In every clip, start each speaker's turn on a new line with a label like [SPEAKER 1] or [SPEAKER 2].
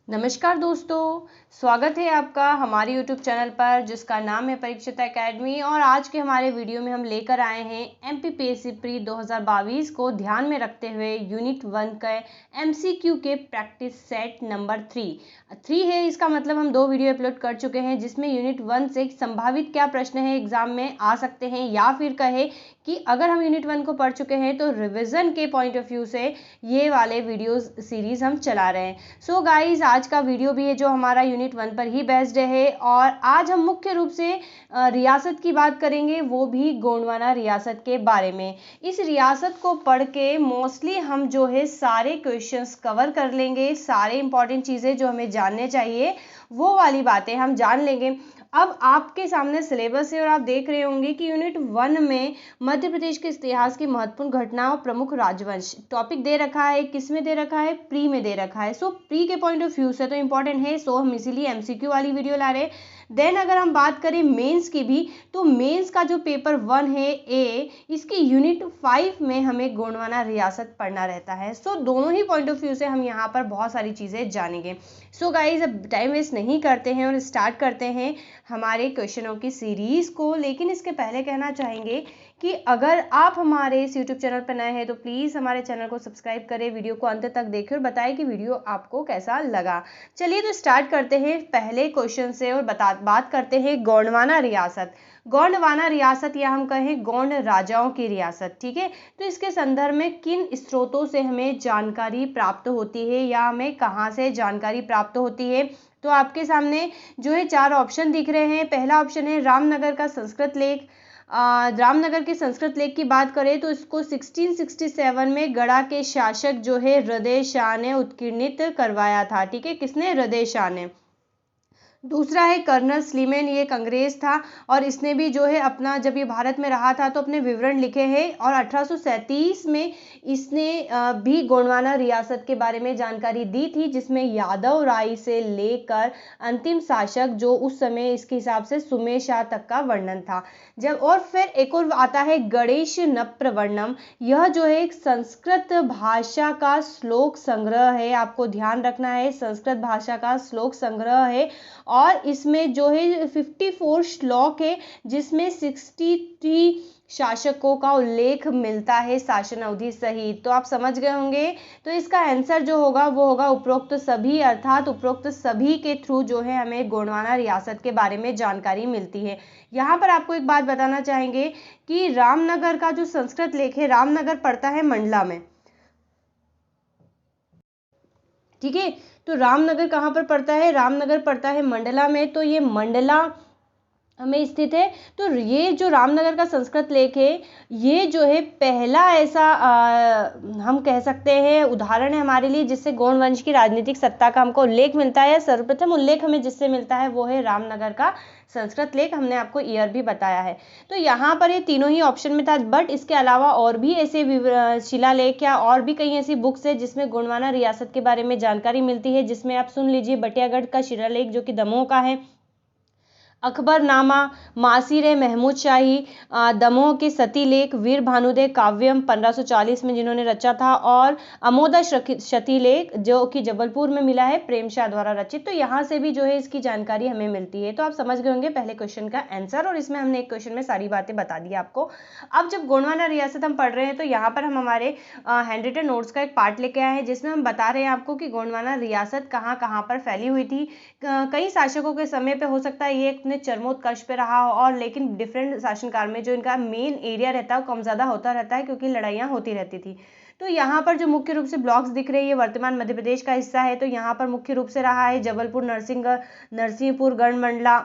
[SPEAKER 1] नमस्कार दोस्तों, स्वागत है आपका हमारे YouTube चैनल पर जिसका नाम है परीक्षिता एकेडमी। और आज के हमारे वीडियो में हम लेकर आए हैं MPPSC प्री 2022 को ध्यान में रखते हुए यूनिट 1 के MCQ के प्रैक्टिस सेट नंबर 3 है। इसका मतलब हम 2 वीडियो अपलोड कर चुके हैं जिसमें यूनिट 1 से संभावित क्या प्रश्न है एग्जाम में आ सकते हैं, या फिर कहे कि अगर हम यूनिट 1 को पढ़ चुके हैं तो रिवीजन के पॉइंट ऑफ व्यू से ये वाले वीडियो सीरीज हम चला रहे हैं। सो गाइज, आज का वीडियो भी है जो हमारा यूनिट 1 पर ही बेस्ड है। और आज हम मुख्य रूप से रियासत की बात करेंगे, वो भी गोंडवाना रियासत के बारे में। इस रियासत को पढ़ के मोस्टली हम जो है सारे क्वेश्चंस कवर कर लेंगे, सारे इंपॉर्टेंट चीज़ें जो हमें जानने चाहिए वो वाली बातें हम जान लेंगे। अब आपके सामने सिलेबस है और आप देख रहे होंगे कि यूनिट 1 में मध्य प्रदेश के इतिहास की महत्वपूर्ण घटनाओं प्रमुख राजवंश टॉपिक दे रखा है। किस में दे रखा है? प्री में दे रखा है। सो प्री के पॉइंट ऑफ व्यू से तो इंपॉर्टेंट है, सो हम इसीलिए MCQ वाली वीडियो ला रहे हैं। देन अगर हम बात करें मेंस की भी, तो मेंस का जो पेपर 1 है ए, इसके यूनिट 5 में हमें गोंडवाना रियासत पढ़ना रहता है। सो दोनों ही पॉइंट ऑफ व्यू से हम यहाँ पर बहुत सारी चीज़ें जानेंगे। सो गाइज, अब टाइम वेस्ट नहीं करते हैं और स्टार्ट करते हैं हमारे क्वेश्चनों की सीरीज़ को। लेकिन इसके पहले कहना चाहेंगे कि अगर आप हमारे इस यूट्यूब चैनल पर नए हैं तो प्लीज़ हमारे चैनल को सब्सक्राइब करें, वीडियो को अंत तक देखें और बताएं कि वीडियो आपको कैसा लगा। चलिए तो स्टार्ट करते हैं पहले क्वेश्चन से और बात करते हैं गोंडवाना रियासत। गोंडवाना रियासत या हम कहें गोंड राजाओं की रियासत, ठीक है। तो इसके संदर्भ में किन स्रोतों से हमें जानकारी प्राप्त होती है या हमें कहाँ से जानकारी प्राप्त होती है? तो आपके सामने जो है 4 ऑप्शन दिख रहे हैं। पहला ऑप्शन है रामनगर का संस्कृत लेख। रामनगर के संस्कृत लेख की बात करें तो इसको 1667 में गढ़ा के शासक जो है हृदय शाह ने उत्कीर्णित करवाया था, ठीक है। किसने? हृदय शाह ने। दूसरा है कर्नल स्लीमेन, ये एक अंग्रेज था और इसने भी जो है अपना, जब ये भारत में रहा था तो अपने विवरण लिखे हैं। और 1837 में इसने भी गोंडवाना रियासत के बारे में जानकारी दी थी, जिसमें यादव राय से लेकर अंतिम शासक जो उस समय इसके हिसाब से सुमेर शाह तक का वर्णन था। जब और फिर एक और आता है गणेश नप्रवर्णम। यह जो है एक संस्कृत भाषा का श्लोक संग्रह है, आपको ध्यान रखना है, संस्कृत भाषा का श्लोक संग्रह है। और इसमें जो है 54 श्लोक है, जिसमें 63 शासकों का उल्लेख मिलता है शासन अवधि सहित। तो आप समझ गए होंगे। तो इसका आंसर जो होगा वो होगा उपरोक्त सभी, अर्थात उपरोक्त सभी के थ्रू जो है हमें गोंडवाना रियासत के बारे में जानकारी मिलती है। यहाँ पर आपको एक बात बताना चाहेंगे कि रामनगर का जो संस्कृत लेख है, रामनगर पड़ता है मंडला में, ठीक है। तो रामनगर कहाँ पर पड़ता है? रामनगर पड़ता है मंडला में। तो ये मंडला में स्थित है। तो ये जो रामनगर का संस्कृत लेख है, ये जो है पहला ऐसा हम कह सकते हैं उदाहरण है हमारे लिए, जिससे गोंड वंश की राजनीतिक सत्ता का हमको उल्लेख मिलता है। सर्वप्रथम उल्लेख हमें जिससे मिलता है वो है रामनगर का संस्कृत लेख। हमने आपको ईयर भी बताया है। तो यहाँ पर ये तीनों ही ऑप्शन में था, बट इसके अलावा और भी ऐसे शिलालेख या और भी कई ऐसी बुक्स है जिसमें गोंडवाना रियासत के बारे में जानकारी मिलती है। जिसमें आप सुन लीजिए, बटियागढ़ का शिलालेख जो कि दमोह का है, अकबरनामा, मासीर महमूद शाही, दमोह के सती लेख, वीर भानुदे काव्यम 1540 में जिन्होंने रचा था, और अमोदा शती लेख जो कि जबलपुर में मिला है, प्रेमशाह द्वारा रचित। तो यहाँ से भी जो है इसकी जानकारी हमें मिलती है। तो आप समझ गए होंगे पहले क्वेश्चन का आंसर, और इसमें हमने एक क्वेश्चन में सारी बातें बता दी आपको। अब जब गोंडवाना रियासत हम पढ़ रहे हैं तो यहाँ पर हम हमारे हैंड रिटन नोट्स का एक पार्ट लेके आए हैं, जिसमें हम बता रहे हैं आपको कि गोंडवाना रियासत कहाँ कहाँ पर फैली हुई थी। कई शासकों के समय पे हो सकता है ये अपने चरमोत्कर्ष पे रहा हो, और लेकिन डिफरेंट शासनकाल में जो इनका मेन एरिया रहता है वो कम ज़्यादा होता रहता है, क्योंकि लड़ाइयाँ होती रहती थी। तो यहाँ पर जो मुख्य रूप से ब्लॉक्स दिख रहे हैं ये वर्तमान मध्य प्रदेश का हिस्सा है। तो यहाँ पर मुख्य रूप से रहा है जबलपुर, नरसिंहपुर, गढ़मंडला,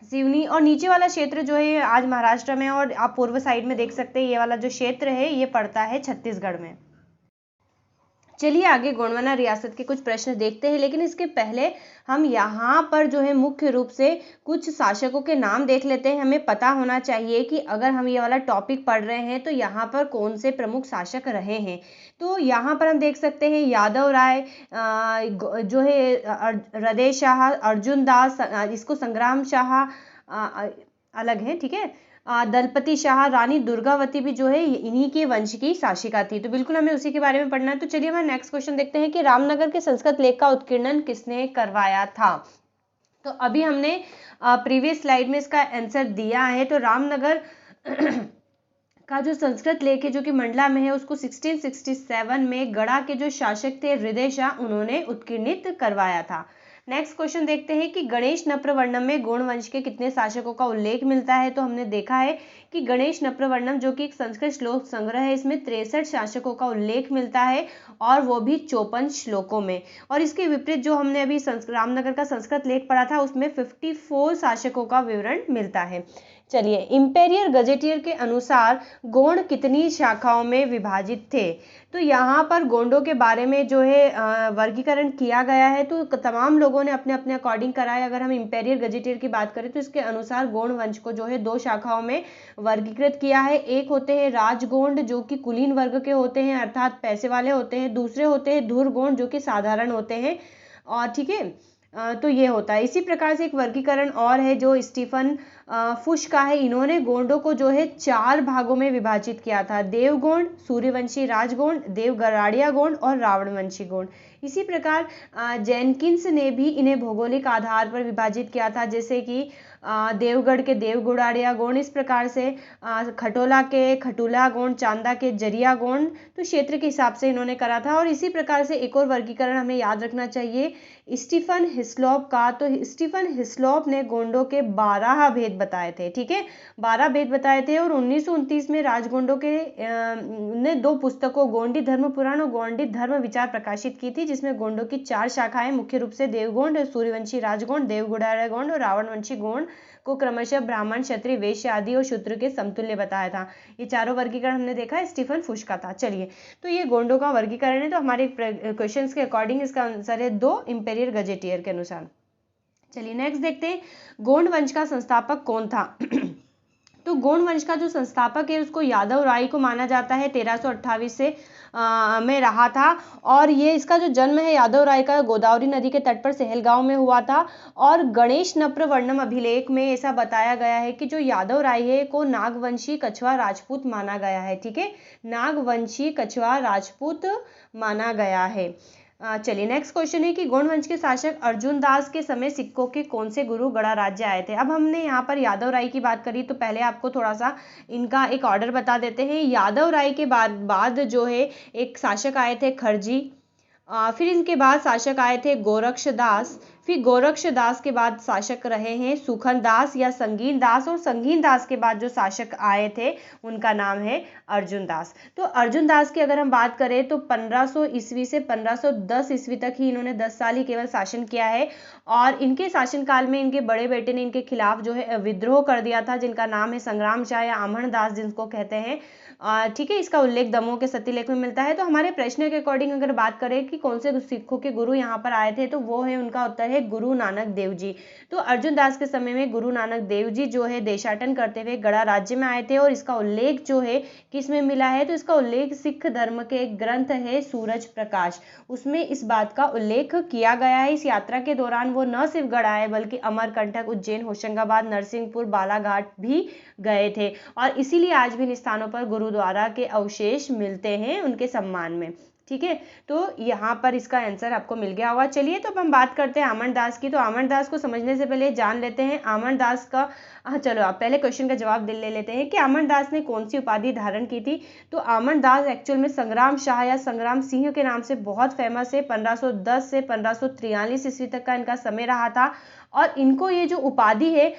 [SPEAKER 1] सिवनी, और नीचे वाला क्षेत्र जो है आज महाराष्ट्र में, और आप पूर्व साइड में देख सकते हैं ये वाला जो क्षेत्र है ये पड़ता है छत्तीसगढ़ में। चलिए आगे गोंडवाना रियासत के कुछ प्रश्न देखते हैं, लेकिन इसके पहले हम यहाँ पर जो है मुख्य रूप से कुछ शासकों के नाम देख लेते हैं। हमें पता होना चाहिए कि अगर हम ये वाला टॉपिक पढ़ रहे हैं तो यहाँ पर कौन से प्रमुख शासक रहे हैं। तो यहाँ पर हम देख सकते हैं यादव राय जो है, हृदय शाह, अर्जुन दास, इसको संग्राम शाह अलग है, ठीक है। दलपति शाह, रानी दुर्गावती भी जो है इन्हीं के वंश की शासिका थी। तो बिल्कुल हमें उसी के बारे में पढ़ना है। तो चलिए हमारा नेक्स्ट क्वेश्चन देखते हैं कि रामनगर के संस्कृत लेख का उत्कीर्णन किसने करवाया था। तो अभी हमने प्रीवियस स्लाइड में इसका आंसर दिया है। तो रामनगर का जो संस्कृत लेख है जो कि मंडला में है, उसको 1667 में गढ़ा के जो शासक थे हृदय शाह, उन्होंने उत्कीर्णित करवाया था। नेक्स्ट क्वेश्चन देखते हैं कि गणेश नप्रवर्णम में गोंड वंश के कितने शासकों का उल्लेख मिलता है। तो हमने देखा है कि गणेश नप्रवर्णम जो कि एक संस्कृत श्लोक संग्रह है, इसमें 63 शासकों का उल्लेख मिलता है और वो भी 54 श्लोकों में। और इसके विपरीत जो हमने अभी रामनगर का संस्कृत लेख पढ़ा था, उसमें 54 शासकों का विवरण मिलता है। चलिए, इंपेरियल गजेटियर के अनुसार गोंड कितनी शाखाओं में विभाजित थे। तो यहाँ पर गोंडों के बारे में जो है वर्गीकरण किया गया है। तो तमाम लोगों ने अपने अपने अकॉर्डिंग करा है। अगर हम इंपेरियल गजेटियर की बात करें तो इसके अनुसार गोंड वंश को जो है 2 शाखाओं में वर्गीकृत किया है। एक होते हैं राजगोंड जो कि कुलीन वर्ग के होते हैं, अर्थात पैसे वाले होते हैं। दूसरे होते हैं धुर गोंड जो कि साधारण होते हैं। और ठीक है, तो ये होता है। इसी प्रकार से एक वर्गीकरण और है जो स्टीफन फुश का है। इन्होंने गोंडों को जो है 4 भागों में विभाजित किया था: देवगोंड, सूर्यवंशी राजगोंड, देवगराड़िया गोंड और रावणवंशी गोंड। इसी प्रकार जेनकिंस ने भी इन्हें भौगोलिक आधार पर विभाजित किया था, जैसे कि देवगढ़ के देवगुड़ाड़िया गोंड, इस प्रकार से खटोला के खटुला गोंड, चांदा के जरिया गोंड, तो क्षेत्र के हिसाब से इन्होंने करा था। और इसी प्रकार से एक और वर्गीकरण हमें याद रखना चाहिए स्टीफन हिस्लॉप का। तो स्टीफन हिस्लॉप ने गोंडों के 12 भेद बताए थे। ठीक है, 12 भेद बताए थे। और 1929 में राजगोंडों के ने 2 पुस्तकों गोंडी धर्म पुराण और गोंडी धर्म विचार प्रकाशित की थी, जिसमें गोंडों की 4 शाखाएं मुख्य रूप से देवगोंड, सूर्यवंशी राजगोंड, देवगुड़ाड़िया गोंड और रावणवंशी गोंड को क्रमशः ब्राह्मण, क्षत्रिय, वैश्य आदि और शूद्र के समतुल्य बताया था। ये चारों वर्गीकरण हमने देखा स्टीफन फुश का था। चलिए, तो ये गोंडों का वर्गीकरण है। तो हमारे क्वेश्चंस के अकॉर्डिंग इसका आंसर है 2, इंपेरियल गजेटियर के अनुसार। चलिए नेक्स्ट देखते हैं, गोंड वंश का संस्थापक कौन था। तो गोंड वंश का जो संस्थापक है उसको यादव राय को माना जाता है। 1328 से में रहा था। और ये इसका जो जन्म है यादव राय का गोदावरी नदी के तट पर सहलगांव में हुआ था। और गणेश नप्रवर्णम अभिलेख में ऐसा बताया गया है कि जो यादव राय है को नागवंशी कछवा राजपूत माना गया है। ठीक है, नागवंशी कछवा राजपूत माना गया है। चलिए नेक्स्ट क्वेश्चन है कि गोंड वंश के शासक अर्जुन दास के समय सिक्कों के कौन से गुरु गढ़ा राज्य आए थे। अब हमने यहाँ पर यादव राय की बात करी, तो पहले आपको थोड़ा सा इनका एक ऑर्डर बता देते हैं। यादव राय के बाद जो है एक शासक आए थे खरजी, फिर इनके बाद शासक आए थे गोरक्ष दास, फिर गोरक्ष दास के बाद शासक रहे हैं सुखन दास या संगीन दास, और संगीन दास के बाद जो शासक आए थे उनका नाम है अर्जुन दास। तो अर्जुन दास की अगर हम बात करें तो 1500 ईस्वी से 1510 ईस्वी तक ही इन्होंने 10 साल ही केवल शासन किया है। और इनके शासनकाल में इनके बड़े बेटे ने इनके खिलाफ जो है विद्रोह कर दिया था, जिनका नाम है संग्राम शाह या आमण दास जिनको कहते हैं। ठीक है, इसका उल्लेख दमोह के सतीलेख में मिलता है। तो हमारे प्रश्न के अकॉर्डिंग अगर बात करें कि कौन से सिखों के गुरु यहाँ पर आए थे, तो वो है, उनका उत्तर है गुरु नानक देव जी। तो अर्जुन दास के समय में गुरु नानक देव जी जो है देशाटन करते हुए गढ़ा राज्य में आए थे। और इसका उल्लेख जो है किस में मिला है, तो इसका उल्लेख सिख धर्म के एक ग्रंथ है सूरज प्रकाश, उसमें इस बात का उल्लेख किया गया है। इस यात्रा के दौरान वो न सिर्फ गढ़ा आए बल्कि अमरकंटक, उज्जैन, होशंगाबाद, नरसिंहपुर, बालाघाट भी गए थे। और इसीलिए आज भी इन स्थानों पर गुरुद्वारा के अवशेष मिलते हैं उनके सम्मान में। ठीक है, तो यहाँ पर इसका आंसर आपको मिल गया होगा। चलिए, तो अब हम बात करते हैं आमन दास की। तो आमन दास को समझने से पहले जान लेते हैं आमन दास का चलो आप पहले क्वेश्चन का जवाब ले लेते हैं कि आमन दास ने कौन सी उपाधि धारण की थी। तो आमन दास एक्चुअल में संग्राम शाह या संग्राम सिंह के नाम से बहुत फेमस है। 1510 से 1543 ईस्वी तक का इनका समय रहा था। और इनको ये जो उपाधि है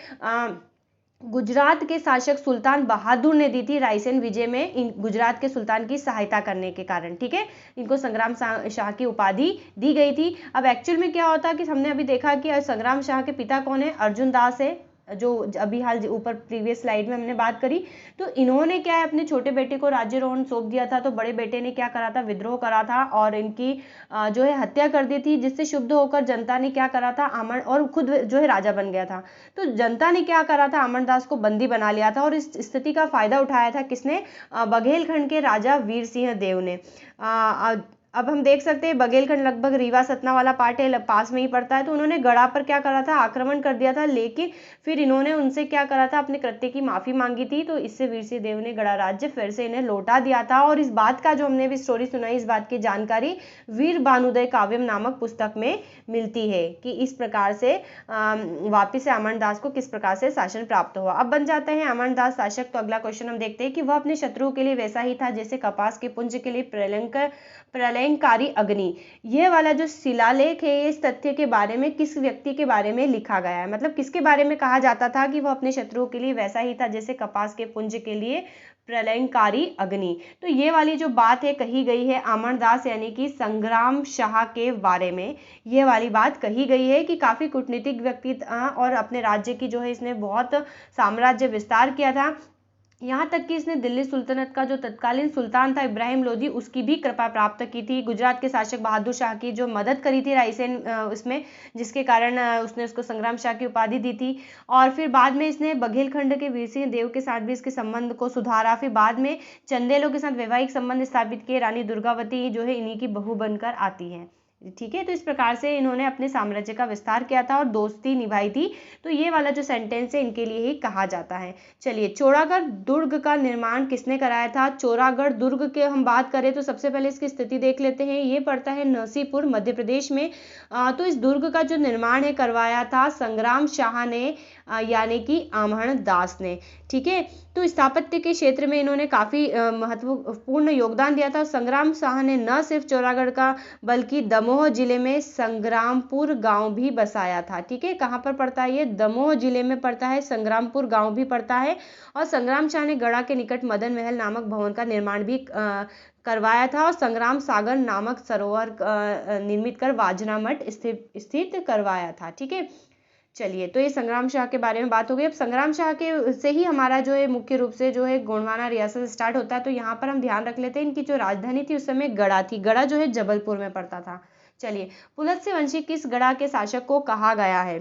[SPEAKER 1] गुजरात के शासक सुल्तान बहादुर ने दी थी रायसेन विजय में इन गुजरात के सुल्तान की सहायता करने के कारण। ठीक है, इनको संग्राम शाह की उपाधि दी गई थी। अब एक्चुअल में क्या होता है कि हमने अभी देखा कि संग्राम शाह के पिता कौन है, अर्जुन दास है, जो अभी हाल ऊपर प्रीवियस स्लाइड में हमने बात करी। तो इन्होंने क्या है अपने छोटे बेटे को राज्यारोहण सौंप दिया था। तो बड़े बेटे ने क्या करा था, विद्रोह करा था और इनकी जो है हत्या कर दी थी, जिससे शुद्ध होकर जनता ने क्या करा था, आमन, और खुद जो है राजा बन गया था। तो जनता ने क्या करा था, आमनदास को बंदी बना लिया था। और इस स्थिति का फायदा उठाया था किसने, बघेलखंड के राजा वीर सिंह देव ने। अब हम देख सकते हैं बघेलखंड लगभग रीवा सतना वाला पार्ट है, पास में ही पड़ता है। तो उन्होंने गढ़ा पर क्या करा था, आक्रमण कर दिया था, लेकिन फिर इन्होंने उनसे क्या करा था, अपने कृत्य की माफी मांगी थी। तो इससे वीर सिंह देव ने गढ़ा राज्य फिर से इन्हें लौटा दिया था। और इस बात का जो हमने भी स्टोरी सुनाई, इस बात की जानकारी वीर भानुदय काव्यम नामक पुस्तक में मिलती है कि इस प्रकार से वापिस से अमरदास को किस प्रकार से शासन प्राप्त हुआ। अब बन जाते हैं अमरदास शासक। तो अगला क्वेश्चन हम देखते हैं कि वह अपने शत्रुओं के लिए वैसा ही था जैसे कपास के पुंज के लिए प्रलयंकारी अग्नि। यह वाला जो शिलालेख है, इस तथ्य के बारे में किस व्यक्ति के बारे में लिखा गया है, मतलब किसके बारे में कहा जाता था कि वह अपने शत्रुओं के लिए वैसा ही था जैसे कपास के पुंज के लिए प्रलयंकारी अग्नि। तो ये वाली जो बात है कही गई है अमरदास यानी कि संग्राम शाह के बारे में। ये वाली बात कही गई है कि काफी कूटनीतिक व्यक्ति और अपने राज्य की जो है इसने बहुत साम्राज्य विस्तार किया था। यहाँ तक कि इसने दिल्ली सुल्तनत का जो तत्कालीन सुल्तान था इब्राहिम लोदी, उसकी भी कृपा प्राप्त की थी। गुजरात के शासक बहादुर शाह की जो मदद करी थी रायसेन उसमें, जिसके कारण उसने उसको संग्राम शाह की उपाधि दी थी। और फिर बाद में इसने बघेलखंड के वीर सिंह देव के साथ भी इसके संबंध को सुधारा। फिर बाद में चंदेलों के साथ वैवाहिक संबंध स्थापित किए। रानी दुर्गावती जो है इन्हीं की बहू बनकर आती है। ठीक है, तो इस प्रकार से इन्होंने अपने साम्राज्य का विस्तार किया था और दोस्ती निभाई थी। तो ये वाला जो सेंटेंस है इनके लिए ही कहा जाता है। चलिए, चौरागढ़ दुर्ग का निर्माण किसने कराया था। चौरागढ़ दुर्ग के हम बात करें तो सबसे पहले इसकी स्थिति देख लेते हैं। ये पड़ता है नरसीपुर मध्य प्रदेश में। तो इस दुर्ग का जो निर्माण है करवाया था संग्राम शाह ने यानी कि अमरदास ने। ठीक है, तो स्थापत्य के क्षेत्र में इन्होंने काफी महत्वपूर्ण योगदान दिया था। संग्राम शाह ने न सिर्फ चौरागढ़ का बल्कि दमोह जिले में संग्रामपुर गांव भी बसाया था। ठीक है, कहाँ पर पड़ता है ये, दमोह जिले में पड़ता है, संग्रामपुर गांव भी पड़ता है। और संग्राम शाह ने गढ़ा के निकट मदन महल नामक भवन का निर्माण भी करवाया था और संग्राम सागर नामक सरोवर निर्मित कर वाजना मठ स्थित करवाया था। ठीक है, चलिए, तो ये संग्राम शाह के बारे में बात हो गई। अब संग्राम शाह के से ही हमारा जो है मुख्य रूप से जो है गोंडवाना रियासत स्टार्ट होता है। तो यहाँ पर हम ध्यान रख लेते हैं इनकी जो राजधानी थी उस समय गढ़ा थी। गढ़ा जो है जबलपुर में पड़ता था। चलिए, पुलत्स्य वंशी किस गढ़ा के शासक को कहा गया है।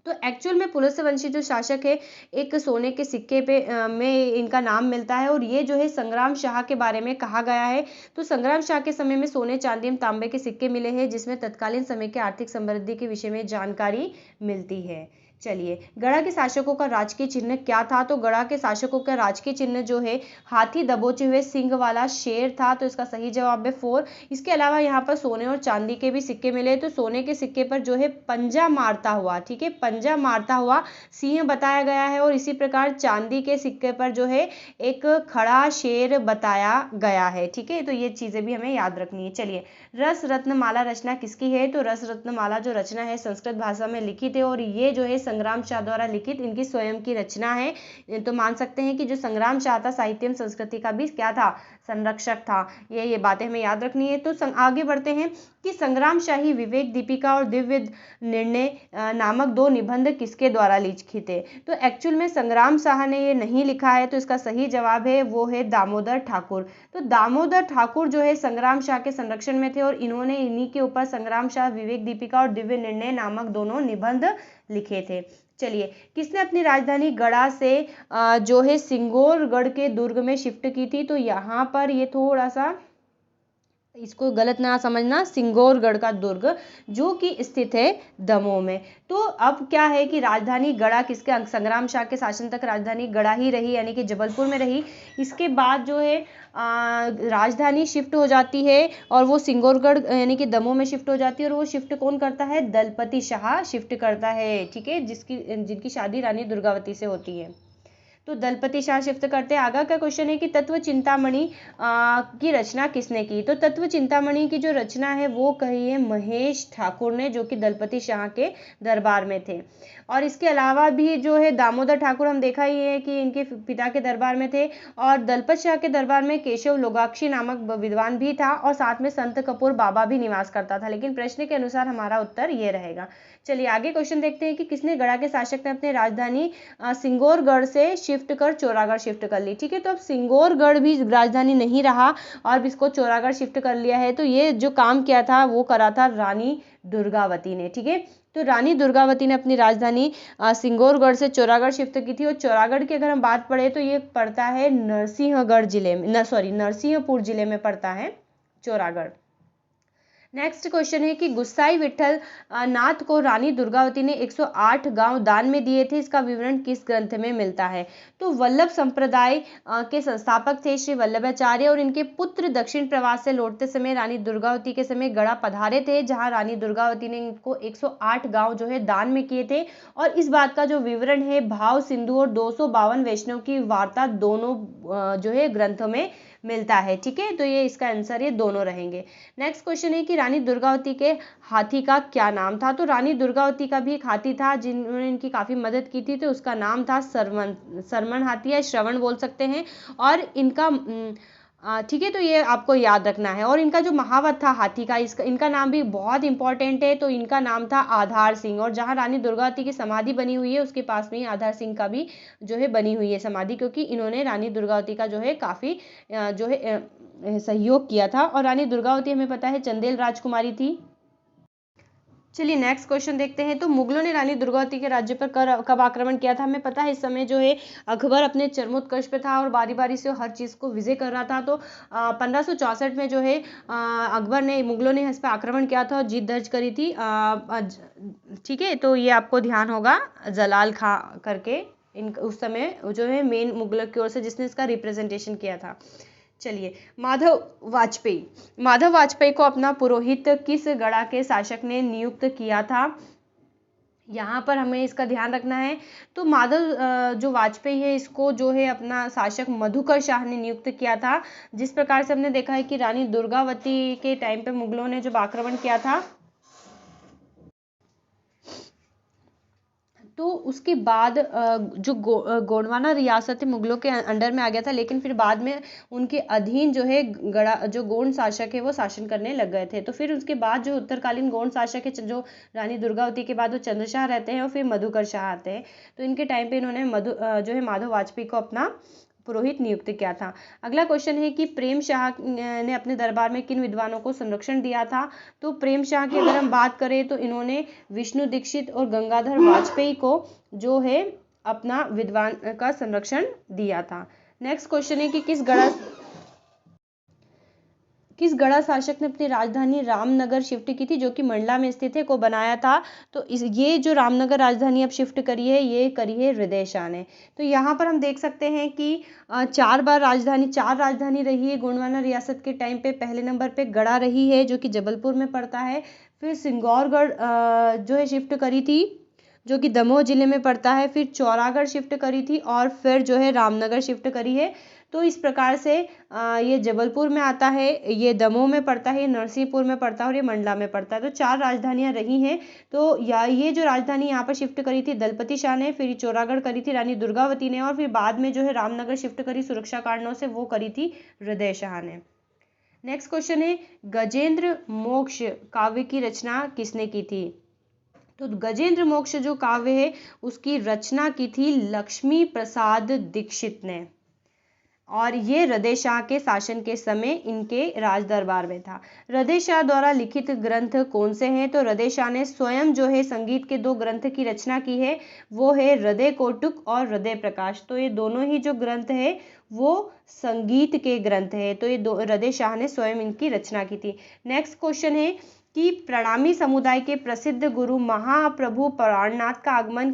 [SPEAKER 1] तो एक्चुअल में पुलत्स्य वंशी जो शासक है, एक सोने के सिक्के पे में इनका नाम मिलता है और ये जो है संग्राम शाह के बारे में कहा गया है। तो संग्राम शाह के समय में सोने चांदी एवं तांबे के सिक्के मिले हैं जिसमें तत्कालीन समय के आर्थिक समृद्धि के विषय में जानकारी मिलती है। चलिए, गढ़ा के शासकों का राजकीय चिन्ह क्या था। तो गढ़ा के शासकों का राजकीय चिन्ह जो है हाथी दबोचे हुए सिंह वाला शेर था। तो इसका सही जवाब है 4। इसके अलावा यहाँ पर सोने और चांदी के भी सिक्के मिले। तो सोने के सिक्के पर जो है पंजा मारता हुआ, ठीक है, पंजा मारता हुआ सिंह बताया गया है और इसी प्रकार चांदी के सिक्के पर जो है एक खड़ा शेर बताया गया है। ठीक है, तो ये चीजें भी हमें याद रखनी है। चलिए, रस रत्नमाला रचना किसकी है। तो रस रत्नमाला जो रचना है संस्कृत भाषा में लिखित है और ये जो है संग्राम शाह द्वारा लिखित इनकी स्वयं की रचना है। तो मान सकते हैं कि जो संग्राम शाह था साहित्य एवं संस्कृति का भी क्या था, संरक्षक था। ये बातें हमें याद रखनी है। तो आगे बढ़ते हैं कि संग्राम शाही विवेक दीपिका और दिव्य निर्णय नामक 2 निबंध किसके द्वारा लिखित है। तो एक्चुअल में संग्राम शाह ने ये नहीं लिखा है। तो इसका सही जवाब है वो है दामोदर ठाकुर। तो दामोदर ठाकुर जो है संग्राम शाह के संरक्षण में थे और इन्होंने इन्हीं के ऊपर संग्राम शाह विवेक दीपिका और दिव्य निर्णय नामक दोनों निबंध लिखे थे। चलिए, किसने अपनी राजधानी गढ़ा से जो है सिंगोरगढ़ के दुर्ग में शिफ्ट की थी। तो यहाँ पर ये थोड़ा सा इसको गलत ना समझना, सिंगोरगढ़ का दुर्ग जो कि स्थित है दमोह में। तो अब क्या है कि राजधानी गढ़ा किसके, संग्राम शाह के शासन तक राजधानी गढ़ा ही रही यानी कि जबलपुर में रही। इसके बाद जो है राजधानी शिफ्ट हो जाती है और वो सिंगोरगढ़ यानी कि दमोह में शिफ्ट हो जाती है और वो शिफ्ट कौन करता है, दलपति शाह शिफ्ट करता है। ठीक है, जिनकी शादी रानी दुर्गावती से होती है। तो दलपति शाह शिफ्ट करते हैं। आगे का क्वेश्चन है कि तत्व चिंतामणि की रचना किसने की। तो तत्व चिंतामणि की जो रचना है वो कही है महेश ठाकुर ने, जो कि दलपति शाह के दरबार में थे। और इसके अलावा भी जो है दामोदर ठाकुर हम देखा ही है कि इनके पिता के दरबार में थे और दलपत शाह के दरबार में केशव लोगाक्षी नामक विद्वान भी था और साथ में संत कपूर बाबा भी निवास करता था। लेकिन प्रश्न के अनुसार हमारा उत्तर ये रहेगा। चलिए, आगे क्वेश्चन देखते हैं कि किसने गढ़ा के शासक ने अपनी राजधानी सिंगोरगढ़ से शिफ्ट कर चौरागढ़ शिफ्ट कर ली। ठीक है, तो अब सिंगोरगढ़ भी राजधानी नहीं रहा और इसको चौरागढ़ शिफ्ट कर लिया है। तो ये जो काम किया था वो करा था रानी दुर्गावती ने। ठीक है, तो रानी दुर्गावती ने अपनी राजधानी सिंगोरगढ़ से चौरागढ़ शिफ्ट की थी और चौरागढ़ की अगर हम बात पढ़े तो ये पड़ता है नरसिंहगढ़ जिले में, नरसिंहपुर जिले में पड़ता है चौरागढ़। नेक्स्ट क्वेश्चन है कि गुसाई विठल नाथ को रानी दुर्गावती ने 108 गांव दान में दिए थे, इसका विवरण किस ग्रंथ में मिलता है? तो वल्लभ संप्रदाय के संस्थापक थे श्री वल्लभाचार्य, और इनके पुत्र दक्षिण प्रवास से लौटते समय रानी दुर्गावती के समय गढ़ा पधारे थे, जहां रानी दुर्गावती ने इनको 108 गांव जो है दान में किए थे। और इस बात का जो विवरण है भाव सिंधु और 252 वैष्णव की वार्ता दोनों जो है ग्रंथों में मिलता है। ठीक है, तो ये इसका आंसर ये दोनों रहेंगे। नेक्स्ट क्वेश्चन है कि रानी दुर्गावती के हाथी का क्या नाम था? तो रानी दुर्गावती का भी एक हाथी था जिन्होंने इनकी काफी मदद की थी, तो उसका नाम था सरमन हाथी या श्रवण बोल सकते हैं। और इनका ठीक है, तो ये आपको याद रखना है। और इनका जो महावत था हाथी का, इनका नाम भी बहुत इंपॉर्टेंट है, तो इनका नाम था आधार सिंह। और जहाँ रानी दुर्गावती की समाधि बनी हुई है उसके पास में ही आधार सिंह का भी जो है बनी हुई है समाधि, क्योंकि इन्होंने रानी दुर्गावती का जो है काफ़ी जो है सहयोग किया था। और रानी दुर्गावती हमें पता है चंदेल राजकुमारी थी। चलिए नेक्स्ट क्वेश्चन देखते हैं। तो मुगलों ने रानी दुर्गावती के राज्य पर कब आक्रमण किया था? हमें पता है इस समय जो है अकबर अपने चरमोत्कर्ष पे था और बारी बारी से हर चीज़ को विजय कर रहा था। तो 1564 में जो है अकबर ने मुगलों ने इस पर आक्रमण किया था और जीत दर्ज करी थी। ठीक है, तो ये आपको ध्यान होगा जलाल खां करके इन उस समय जो है मेन मुगलों की ओर से जिसने इसका रिप्रेजेंटेशन किया था। चलिए, माधव वाजपेयी को अपना पुरोहित किस गढ़ा के शासक ने नियुक्त किया था? यहाँ पर हमें इसका ध्यान रखना है। तो माधव जो वाजपेयी है इसको जो है अपना शासक मधुकर शाह ने नियुक्त किया था। जिस प्रकार से हमने देखा है कि रानी दुर्गावती के टाइम पे मुगलों ने जब आक्रमण किया था तो उसके बाद जो गोंडवाना रियासत मुगलों के अंडर में आ गया था, लेकिन फिर बाद में उनके अधीन जो है जो गोंड शासक है वो शासन करने लग गए थे। तो फिर उसके बाद जो उत्तरकालीन गोंड शासक है जो रानी दुर्गावती के बाद वो चंद्रशाह रहते हैं और फिर मधुकर शाह आते हैं। तो इनके टाइम पे इन्होंने जो है माधव वाजपेयी को अपना पुरोहित नियुक्त किया था। अगला क्वेश्चन है कि प्रेम शाह ने अपने दरबार में किन विद्वानों को संरक्षण दिया था? तो प्रेम शाह की अगर हम बात करें तो इन्होंने विष्णु दीक्षित और गंगाधर वाजपेयी को जो है अपना विद्वान का संरक्षण दिया था। नेक्स्ट क्वेश्चन है कि किस गढ़ा शासक ने अपनी राजधानी रामनगर शिफ्ट की थी, जो कि मंडला में स्थित है, को बनाया था? तो ये जो रामनगर राजधानी अब शिफ्ट करी है ये करी है हृदय शाह ने। तो यहाँ पर हम देख सकते हैं कि चार राजधानी रही है गोंडवाना रियासत के टाइम पे। पहले नंबर पे गढ़ा रही है जो कि जबलपुर में पड़ता है, फिर सिंगौरगढ़ जो है शिफ्ट करी थी जो कि दमोह जिले में पड़ता है, फिर चौरागढ़ शिफ्ट करी थी और फिर जो है रामनगर शिफ्ट करी है। तो इस प्रकार से ये जबलपुर में आता है, ये दमोह में पड़ता है, ये नरसिंहपुर में पड़ता है और ये मंडला में पड़ता है। तो चार राजधानियां रही हैं। तो ये जो राजधानी यहाँ पर शिफ्ट करी थी दलपति शाह ने, फिर चौरागढ़ करी थी रानी दुर्गावती ने, और फिर बाद में जो है रामनगर शिफ्ट करी सुरक्षा कारणों से वो करी थी हृदय शाह ने। नेक्स्ट क्वेश्चन है गजेंद्र मोक्ष काव्य की रचना किसने की थी? तो गजेंद्र मोक्ष जो काव्य है उसकी रचना की थी लक्ष्मी प्रसाद दीक्षित ने, और ये हृदय शाह के शासन के समय इनके राज दरबार में था। हृदय शाह द्वारा लिखित ग्रंथ कौन से हैं? तो हृदय शाह ने स्वयं जो है संगीत के दो ग्रंथ की रचना की है, वो है हृदय कोटुक और हृदय प्रकाश। तो ये दोनों ही जो ग्रंथ है वो संगीत के ग्रंथ है। तो ये हृदय शाह ने स्वयं इनकी रचना की थी। नेक्स्ट क्वेश्चन है कि प्रणामी समुदाय के प्रसिद्ध गुरु महाप्रभु प्राणनाथ का आगमन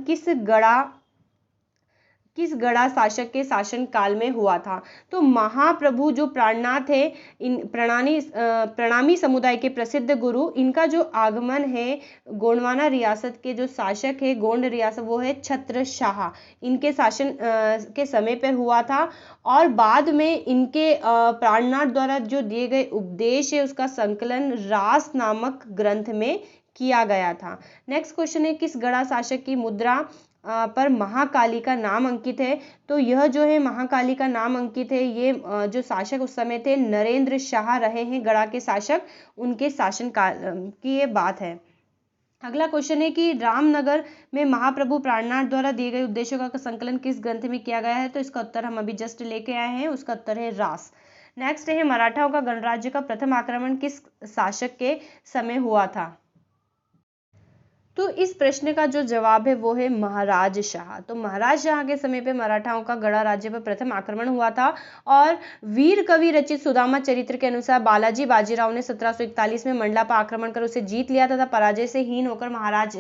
[SPEAKER 1] किस गढ़ा शासक के शासन काल में हुआ था? तो महाप्रभु जो प्राणनाथ है इन प्रणामी समुदाय के प्रसिद्ध गुरु, इनका जो आगमन है गोंडवाना रियासत के जो शासक है गोंड रियासत वो है छत्र शाह, इनके शासन के समय पर हुआ था। और बाद में इनके प्राणनाथ द्वारा जो दिए गए उपदेश है उसका संकलन रास नामक ग्रंथ में किया गया था। नेक्स्ट क्वेश्चन है किस गढ़ा शासक की मुद्रा पर महाकाली का नाम अंकित है? तो यह जो है महाकाली का नाम अंकित है, ये जो शासक उस समय थे नरेंद्र शाह रहे हैं गढ़ा के शासक, उनके शासन काल की ये बात है। अगला क्वेश्चन है कि रामनगर में महाप्रभु प्राणनाथ द्वारा दिए गए उद्देश्यों का संकलन किस ग्रंथ में किया गया है? तो इसका उत्तर हम अभी जस्ट लेके आए हैं, उसका उत्तर है रास। नेक्स्ट है मराठाओं का गणराज्य का प्रथम आक्रमण किस शासक के समय हुआ था? तो इस प्रश्न का जो जवाब है वो है महाराज शाह। तो महाराज शाह के समय पे मराठाओं का गढ़ा राज्य पर प्रथम आक्रमण हुआ था और वीर कवि रचित सुदामा चरित्र के अनुसार बालाजी बाजीराव ने 1741 में मंडला पर आक्रमण कर उसे जीत लिया था। पराजय से हीन होकर महाराज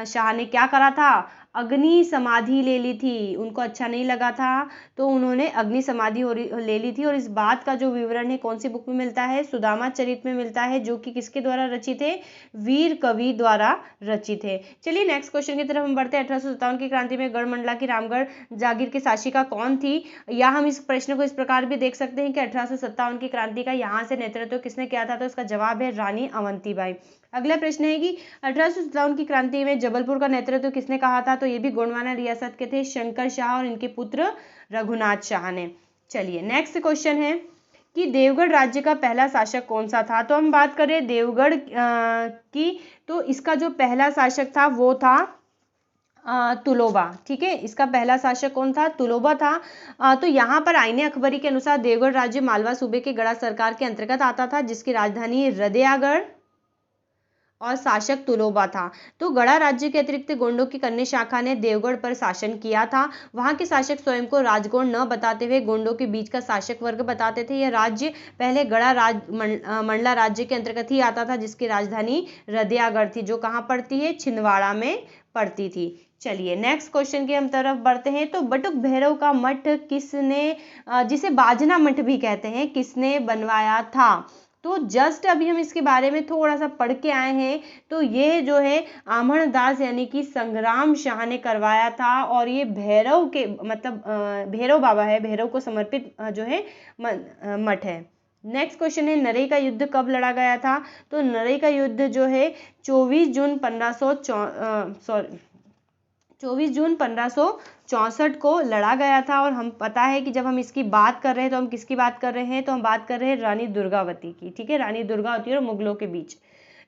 [SPEAKER 1] शाह ने क्या करा था, अग्नि समाधि ले ली थी। उनको अच्छा नहीं लगा था तो उन्होंने अग्नि समाधि ले ली थी। और इस बात का जो विवरण है कौन सी बुक में मिलता है, सुदामा चरित्र में मिलता है, जो कि किसके द्वारा रचित है, वीर कवि द्वारा रचित है। चलिए नेक्स्ट क्वेश्चन की तरफ हम बढ़ते हैं। 1857 की क्रांति में गढ़मंडला की रामगढ़ जागीर की शासिका कौन थी, या हम इस प्रश्न को इस प्रकार भी देख सकते हैं कि 1857 की क्रांति का यहाँ से नेतृत्व किसने किया था, तो इसका जवाब है रानी अवंतीबाई। अगला प्रश्न है कि 1857 की क्रांति में जबलपुर का नेतृत्व किसने कहा था, तो ये भी गोंडवाना रियासत के थे शंकर शाह और इनके पुत्र रघुनाथ शाह ने। चलिए नेक्स्ट क्वेश्चन है कि देवगढ़ राज्य का पहला शासक कौन सा था। तो हम बात करें देवगढ़ की, तो इसका जो पहला शासक था वो था तुलोबा। ठीक है, इसका पहला शासक कौन था, तुलोबा था। तो यहाँ पर आईने अकबरी के अनुसार देवगढ़ राज्य मालवा सूबे के गढ़ा सरकार के अंतर्गत आता था, जिसकी राजधानी रदियागढ़ और शासक तुलोबा था। तो गढ़ा राज्य के अतिरिक्त गोंडों की कन्या शाखा ने देवगढ़ पर शासन किया था। वहां के शासक स्वयं को राजगोंड न बताते हुए गोंडों के बीच का शासक वर्ग बताते थे। यह राज्य पहले गढ़ा मंडला राज्य के अंतर्गत ही आता था, जिसकी राजधानी रदियागढ़ थी, जो कहाँ पड़ती है, छिंदवाड़ा में पड़ती थी। चलिए नेक्स्ट क्वेश्चन की हम तरफ बढ़ते हैं। तो बटुक भैरव का मठ किसने, जिसे बाजना मठ भी कहते हैं, किसने बनवाया था। तो जस्ट अभी हम इसके बारे में थोड़ा सा पढ़ के आए हैं। तो ये जो है आमणदास यानी कि संग्राम शाह ने करवाया था, और ये भैरव के मतलब भैरव बाबा है, भैरव को समर्पित जो है मठ है। नेक्स्ट क्वेश्चन है नरई का युद्ध कब लड़ा गया था। तो नरई का युद्ध जो है 24 जून 1564 को लड़ा गया था। और हम पता है कि जब हम इसकी बात कर रहे हैं तो हम किसकी बात कर रहे हैं, तो हम बात कर रहे हैं रानी दुर्गावती की। ठीक है, रानी दुर्गावती और मुगलों के बीच।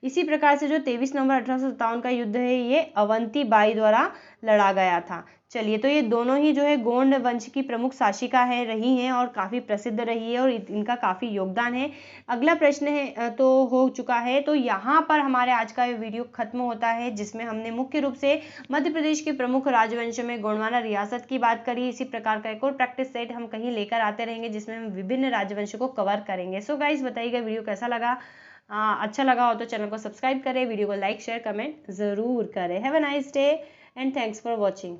[SPEAKER 1] इसी प्रकार से जो 23 नवंबर 1857 का युद्ध है ये अवंती बाई द्वारा लड़ा गया था। चलिए, तो ये दोनों ही जो है गोंड वंश की प्रमुख शासिका है रही हैं और काफ़ी प्रसिद्ध रही है और इनका काफ़ी योगदान है। अगला प्रश्न है तो हो चुका है। तो यहाँ पर हमारे आज का ये वीडियो खत्म होता है, जिसमें हमने मुख्य रूप से मध्य प्रदेश के प्रमुख राजवंश में गोंडवाना रियासत की बात करी। इसी प्रकार का एक और प्रैक्टिस सेट हम कहीं लेकर आते रहेंगे, जिसमें हम विभिन्न राजवंशों को कवर करेंगे। सो गाइज, बताइएगा वीडियो कैसा लगा। अच्छा लगा हो तो चैनल को सब्सक्राइब करें, वीडियो को लाइक शेयर कमेंट ज़रूर करें। Have a nice day and thanks for watching.